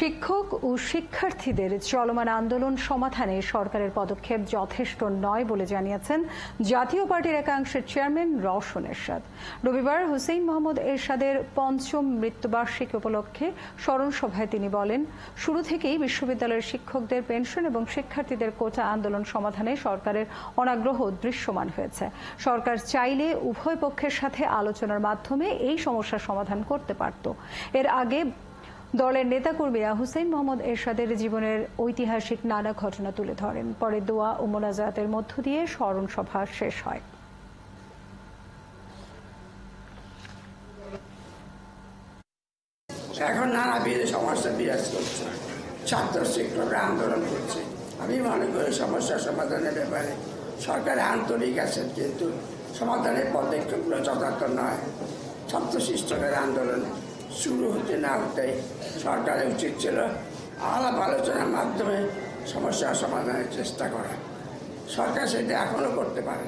শিক্ষক ও শিক্ষার্থীদের চলমান আন্দোলন সমাধানে সরকারের পদক্ষেপ যথেষ্ট নয় বলে জানিয়েছেন জাতীয় পার্টির একাংশের চেয়ারম্যান রওশন এরশাদ। রবিবার হুসেইন মোহাম্মদ এরশাদের পঞ্চম মৃত্যুবার্ষিকী উপলক্ষে স্মরণ সভায় তিনি বলেন, শুরু থেকেই বিশ্ববিদ্যালয়ের শিক্ষকদের পেনশন এবং শিক্ষার্থীদের কোটা আন্দোলন সমাধানে সরকারের অনাগ্রহ দৃশ্যমান হয়েছে। সরকার চাইলে উভয় পক্ষের সাথে আলোচনার মাধ্যমে এই সমস্যার সমাধান করতে পারত। এর আগে দলের নেতাকর্মীরা হুসেইন মোহাম্মদ এরশাদের জীবনের ঐতিহাসিক নানা ঘটনা তুলে ধরেন। পরে দোয়া ও মোনাজাতের মধ্য দিয়ে স্মরণ সভা শেষ হয়। এখন নানাবিধ সমস্যা বিরাজ করছে, ছাত্র শিক্ষকরা আন্দোলন করছে। আমি মনে করি সমস্যা সমাধানের ব্যাপারে সরকার আন্তরিক আছেন, কিন্তু সমাধানের পদক্ষেপগুলো যথার্থ নয়। ছাত্র শিক্ষকের আন্দোলন শুরু হতে না হতেই সরকারের উচিত ছিল আলাপ আলোচনার মাধ্যমে সমস্যা সমাধানের চেষ্টা করা। সরকার সেটা এখনও করতে পারে।